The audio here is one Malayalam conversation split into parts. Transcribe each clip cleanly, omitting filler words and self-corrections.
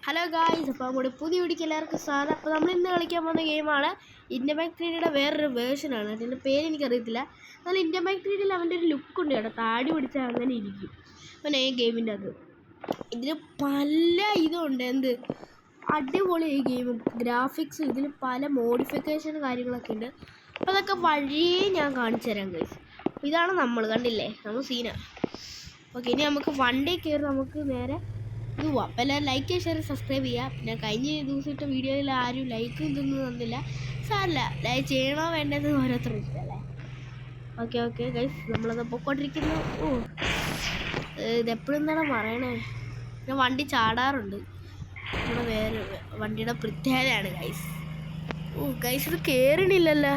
ഹലോ ഗായ്സ്, അപ്പോൾ നമ്മുടെ പുതിയ വീഡിയോക്ക് എല്ലാവർക്കും സ്വാഗതം. അപ്പോൾ നമ്മൾ ഇന്ന് കളിക്കാൻ പോകുന്ന ഗെയിമാണ് ഇന്ത്യൻ ബാങ്ക് 3Dയുടെ വേറൊരു വേർഷനാണ്. അതിൻ്റെ പേര് എനിക്കറിയത്തില്ല. എന്നാൽ ഇന്ത്യൻ ബാങ്ക് 3Dയിൽ അവൻ്റെ ഒരു ലുക്കുണ്ട് കേട്ടോ, താടി പിടിച്ചാൽ അങ്ങനെ ഇരിക്കും പിന്നെ ഈ ഗെയിമിൻ്റെ അത്. ഇതിൽ പല ഇതുണ്ട്, എന്ത് അടിപൊളി ഈ ഗെയിം, ഗ്രാഫിക്സ്, ഇതിൽ പല മോഡിഫിക്കേഷൻ കാര്യങ്ങളൊക്കെ ഉണ്ട്. അപ്പോൾ അതൊക്കെ വഴിയേ ഞാൻ കാണിച്ചു തരാം ഗൈസ്. അപ്പോൾ ഇതാണ് നമ്മൾ കണ്ടില്ലേ, നമ്മൾ സീന. ഓക്കെ, ഇനി നമുക്ക് വണ്ടി കയറി നമുക്ക് നേരെ ഇത് പോവാം. അപ്പോൾ എല്ലാവരും ലൈക്ക്, ഷെയർ, സബ്സ്ക്രൈബ് ചെയ്യുക. പിന്നെ കഴിഞ്ഞ ദിവസം ഇട്ട വീഡിയോയിൽ ആരും ലൈക്ക് ഇതൊന്നും തന്നില്ല, സാരമില്ല, ലൈക്ക് ചെയ്യണോ വേണ്ടത് ഓരോരുത്തരും ഇഷ്ടമല്ലേ. ഓക്കെ ഗൈസ്, നമ്മളത് പൊക്കോണ്ടിരിക്കുന്നു. ഇതെപ്പോഴും എന്താണ് പറയണേ, പിന്നെ വണ്ടി ചാടാറുണ്ട്. നമ്മുടെ വേറെ വണ്ടിയുടെ പ്രത്യേകതയാണ് ഗൈസ്. ഗൈസ് ഇത് കയറണില്ലല്ലോ.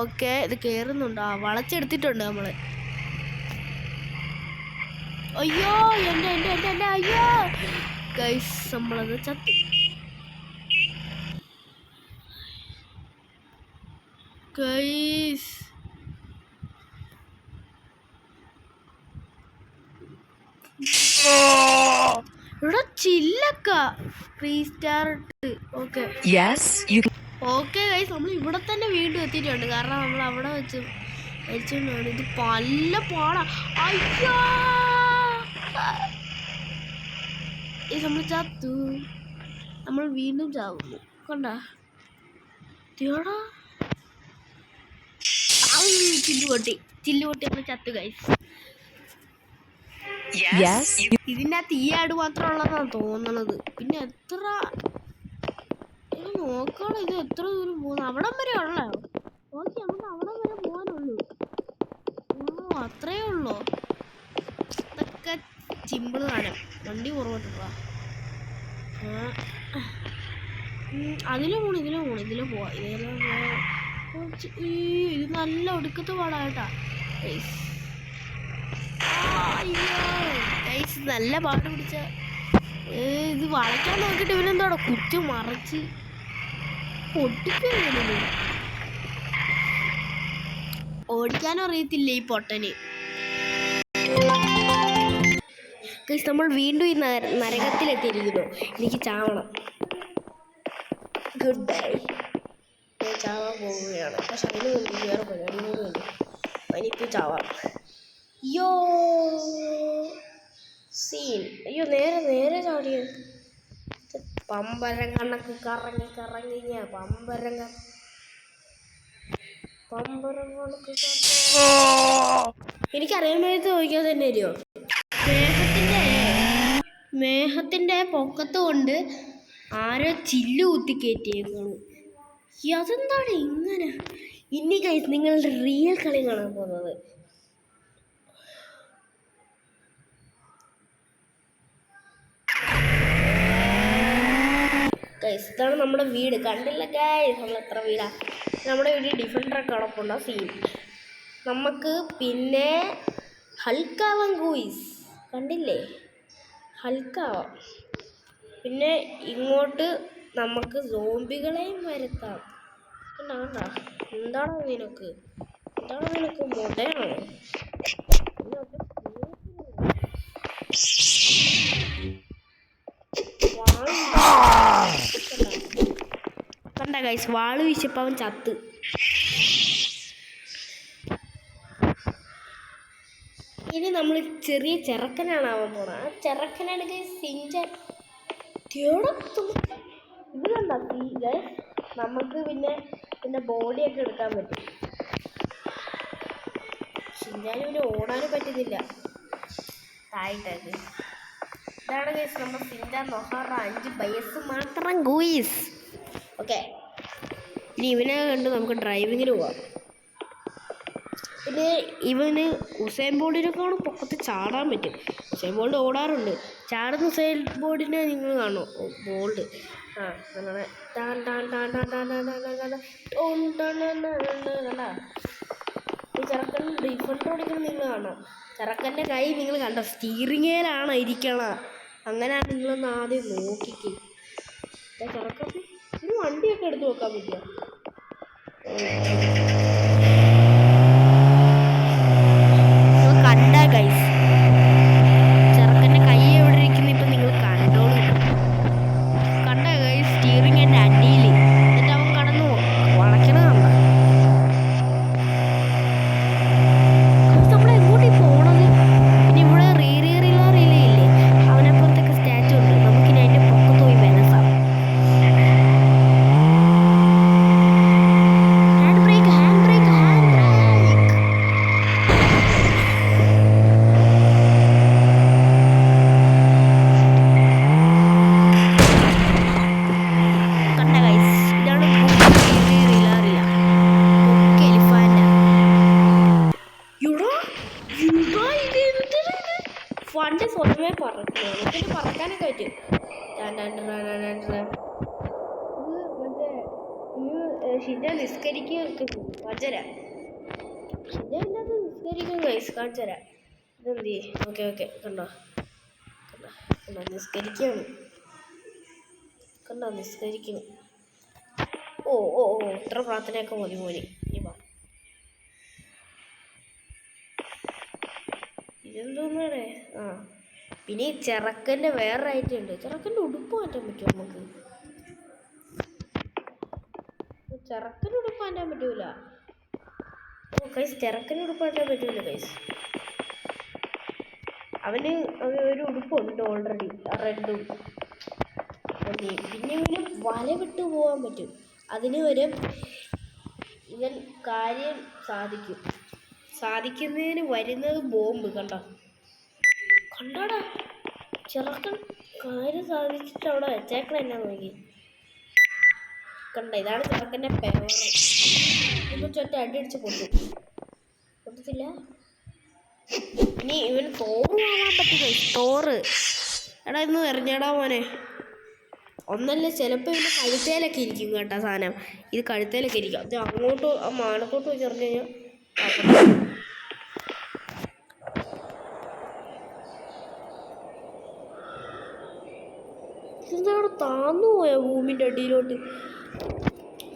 ഓക്കെ, ഇത് കയറുന്നുണ്ട്. വളച്ചെടുത്തിട്ടുണ്ട് നമ്മൾ. അയ്യോ എൻ്റെ അയ്യോ ഗൈസ്, നമ്മളത് ചത്തു. ഗൈസ് ഇവിടെ ചില്ലക്ക റീസ്റ്റാർട്ട്. ഓക്കെ ഗൈസ്, നമ്മൾ ഇവിടെ തന്നെ വീണ്ടും എത്തിയിട്ടുണ്ട്. കാരണം നമ്മൾ അവിടെ വെച്ച് വെച്ചിട്ടാണ്. ഇത് പല പാടാ. അയ്യോ നമ്മൾ ചത്തു, നമ്മൾ വീണ്ടും ചാവുന്നു. കണ്ടാ ചില്ല് പൊട്ടി നമ്മൾ ചത്തു ഗൈസ്. ഇതിൻ്റെ അകത്ത് ഈ ആട് മാത്രം ഉള്ളതാണ് തോന്നണത്. പിന്നെ എത്ര ഇത് നോക്കണം, ഇത് എത്ര ദൂരം പോകുന്നു? അവിടം വരെ ഉള്ളോ? ഓക്കെ, നമുക്ക് അവിടം വരെ പോകാനുള്ളൂ. അത്രയേ ഉള്ളൂ. ഇതൊക്കെ സിമ്പിൾ ആണ്. വണ്ടി കുറവട്ടുള്ള അതിലും പോണം, ഇതിലും പോവാം. ഇത് നല്ല ഒടുക്കത്തെ പാടാട്ടാ ഗൈസ്. നല്ല പാട്ട് പിടിച്ച ഇത് വളയ്ക്കാൻ നോക്കിയിട്ട് ഇവനെന്താടോ കുറ്റി മറച്ച് പൊട്ടിക്കുന്നത്. ഓടിക്കാനും അറിയത്തില്ല ഈ പൊട്ടന്. നമ്മൾ വീണ്ടും ഈ നരകത്തിലെത്തിയിരിക്കുന്നു. എനിക്ക് ചാവണം. Good bye. ഞാൻ ചാവാൻ പോവുകയാണ്. പക്ഷെ അതിന് വേണ്ടി വേറെ പരിപാടിയൊന്നും വേണ്ടി എനിക്ക് ചാവാം. യോ സീൻ. അയ്യോ, നേരെ ചാടിയ പമ്പരം കണക്ക് കറങ്ങി പമ്പരം കണക്ക്. എനിക്കറിയാൻ വേണ്ടി ചോദിക്കാൻ തന്നെ അറിയോ, മേഘത്തിൻ്റെ പൊക്കത്ത് കൊണ്ട് ആരോ ചില്ല് കുത്തി കയറ്റിയേക്കാണ്. അതെന്താണ് ഇങ്ങനെ? ഇനി ഗൈസ് നിങ്ങളുടെ റിയൽ കളി കാണാൻ പോകുന്നത്. ഗൈസ് ഇതാണ് നമ്മുടെ വീട്. കണ്ടില്ല ഗൈസ്, നമ്മൾ എത്ര വീടാ. നമ്മുടെ വീട് ഡിഫൻഡറൊക്കെ കിടപ്പുണ്ട്. സീൻ നമുക്ക് പിന്നെ ഹൽക്കാവാൻ ഗൂയിസ്, കണ്ടില്ലേ, ഹൽക്കാവാം. പിന്നെ ഇങ്ങോട്ട് നമുക്ക് സോംബികളെയും വരുത്താം. കണ്ടാ, എന്താണോ നിനക്ക് മൊടയാണോ? കണ്ട ഗൈസ്, വാള് വീശിയപ്പോൾ അവൻ ചത്ത്. ഇനി നമ്മൾ ചെറിയ ചെറുക്കനാണ് ആവാൻ പോണത്. ആ ചെറുക്കനാണ് ഗൈസ് സിഞ്ചൻ. ഇത് കണ്ടാ ഗൈസ്, നമുക്ക് പിന്നെ ബോഡിയൊക്കെ എടുക്കാൻ പറ്റും. സിഞ്ചാനും പിന്നെ ഓടാനും പറ്റുന്നില്ല തായിട്ടത്. ഇതാണ് ഗൈസ് നമ്മൾ സിഞ്ചാൻ. നോക്കാറ 5 വയസ്സ് മാത്രം ഗൂയിസ്. ഓക്കെ, ഇനി ഇവനെ കണ്ട് നമുക്ക് ഡ്രൈവിങ്ങിന് പോവാം. പിന്നെ ഇവന് ഉസൈൻ ബോൾട്ടിനേക്കാൾ പൊക്കത്ത് ചാടാൻ പറ്റും. ഉസൈൻ ബോൾട്ട് ഓടാറുണ്ട്. ചാടുന്ന ഉസൈൻ ബോൾട്ടിനെ നിങ്ങൾ കാണുമോ? ബോൾട്ട് അങ്ങനെ ഈ ചെറുക്കൻ ഡിഫൻഡർ ഓടിക്കണം നിങ്ങൾ കാണാം. ചെറുക്കൻ്റെ കൈ നിങ്ങൾ കണ്ടോ, സ്റ്റീറിങ്ങേലാണ് ഇരിക്കണം. അങ്ങനെയാണ് നിങ്ങളൊന്ന് ആദ്യം നോക്കിക്ക്. ചെറുക്കൻ ഒരു വണ്ടിയൊക്കെ എടുത്ത് നോക്കാൻ പറ്റുമോ? കണ്ട ഗൈസ്, വണ്ടി സ്വന്തമേ പറക്കുന്നു. എനിക്കിത് പറക്കാനൊക്കെ പറ്റും. മറ്റേ ഷിജ നിസ്കരിക്കുക വജര ഷിജ ഇല്ലാതെ നിസ്കരിക്കും ഗൈസ്. കാണിച്ചു തരാം. ഇതെന്തി ഓക്കെ ഓക്കെ കണ്ടോ കണ്ടോ കണ്ടോ നിസ്കരിക്കുകയാണ്. കണ്ടോ നിസ്കരിക്കുന്നു. ഓ ഓ ഓ ഇത്ര പ്രാർത്ഥനയൊക്കെ മതി മോനെ. ഇതെന്തോന്നാണ്? ആ പിന്നെ ഈ ചെറുക്കൻ്റെ വേറെ ഐറ്റുണ്ട്. ചെറുക്കൻ്റെ ഉടുപ്പ് മാറ്റാൻ പറ്റുമോ നമുക്ക്? ചെറുക്കൻ്റെ ഉടുപ്പ് മാറ്റാൻ പറ്റൂല. ഓ കൈസ് ചെറുക്കൻ്റെ ഉടുപ്പ് മാറ്റാൻ പറ്റൂല കൈസ്. അവന് ഒരു ഉടുപ്പുണ്ട് ഓൾറെഡി, റെഡും. പിന്നെ ഇവന് വല വിട്ടു പോകാൻ പറ്റും. അതിന് ഒരു ഇവൻ കാര്യം സാധിക്കുന്നതിന് വരുന്നത് ബോംബ്. കണ്ടോടാ ചെറുക്കൻ കാര്യം സാധിച്ചിട്ട് അവിടെ വെച്ചേക്കണ എന്നാ നോക്കി. കണ്ട ഇതാണ് ചെറുക്കൻ്റെ പവർ. ഇന്ന് ചൊറ്റ അടിയടിച്ച് പൊട്ടത്തില്ല. ഇനി ഇവന് തോറ് വാങ്ങാൻ പറ്റില്ല. തോറ് എടാ ഇന്ന് എറിഞ്ഞടാ മോനെ. ഒന്നല്ല ചിലപ്പോൾ ഇവൻ്റെ കഴുത്തേലൊക്കെ ഇരിക്കും കേട്ടോ സാധനം. ഇത് കഴുത്തേലൊക്കെ ഇരിക്കും. അത് അങ്ങോട്ട് ആ മാനത്തോട്ട് വെച്ച് എറിഞ്ഞു കഴിഞ്ഞാൽ ഇതെന്താണ് താന്നു പോയാ ഭൂമിൻ്റെ അടിയിലോട്ട്.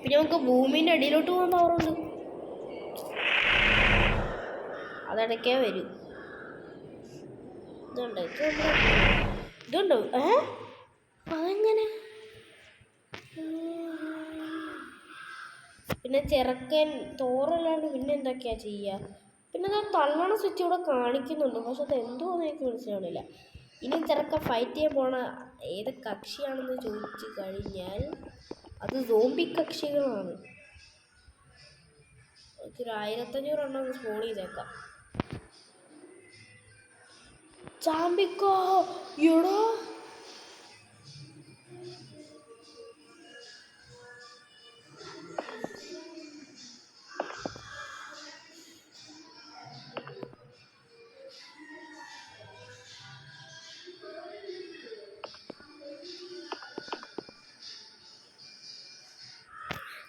പിന്നെ നമുക്ക് ഭൂമിൻ്റെ അടിയിലോട്ട് പോകാൻ പവറുണ്ട്. അതിടയ്ക്കേ വരും. ഇതുണ്ടോ അതെങ്ങനെ? പിന്നെ ചെറുക്കൻ തോറല്ലാണ്ട് പിന്നെ എന്തൊക്കെയാ ചെയ്യുക? പിന്നെ അത് തള്ളണ സ്വിച്ച് ഇവിടെ കാണിക്കുന്നുണ്ട്. പക്ഷെ അത് എന്തുവാന്ന് എനിക്ക് മനസ്സിലാവണില്ല. ഇനി ചെറുക്കൻ ഫൈറ്റ് ചെയ്യാൻ പോണ ഏത് കക്ഷിയാണെന്ന് ചോദിച്ചു കഴിഞ്ഞാൽ അത് സോംബി കക്ഷികളാണ്. ഒരു 1500 എണ്ണം സ്പോൺ ചെയ്തേക്കാം. ചാമ്പിക്കോ എടോ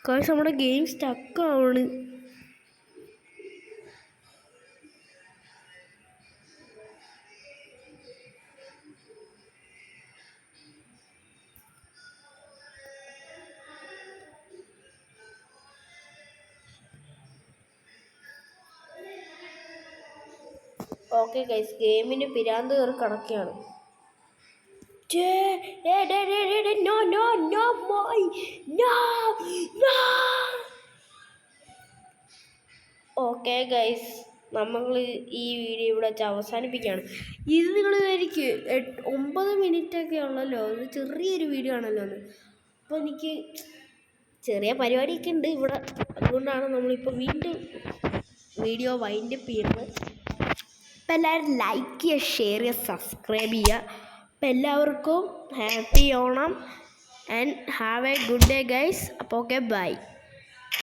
കാശ് നമ്മുടെ ഗെയിം സ്റ്റക്കാണ്. ഓക്കെ ഗൈസ് ഗെയിമിന് പിരാന്ത് കയറി കിടക്കുകയാണ്. ഓക്കെ ഗൈസ് നമ്മൾ ഈ വീഡിയോ ഇവിടെ വെച്ച് അവസാനിപ്പിക്കുകയാണ്. ഇത് നിങ്ങൾ എനിക്ക് 9 മിനിറ്റൊക്കെ ഉള്ളല്ലോ. ഇത് ചെറിയൊരു വീഡിയോ ആണല്ലോ അത്. അപ്പോൾ എനിക്ക് ചെറിയ പരിപാടിയൊക്കെ ഉണ്ട് ഇവിടെ. അതുകൊണ്ടാണ് നമ്മളിപ്പോൾ വീണ്ടും വീഡിയോ വൈൻഡപ്പ് ചെയ്യുന്നത്. അപ്പോൾ എല്ലാവരും ലൈക്ക് ചെയ്യുക, ഷെയർ ചെയ്യുക, സബ്സ്ക്രൈബ് ചെയ്യുക. അപ്പോൾ എല്ലാവർക്കും happy Onam and have A good day guys. അപ്പോൾ ഓക്കെ ബൈ.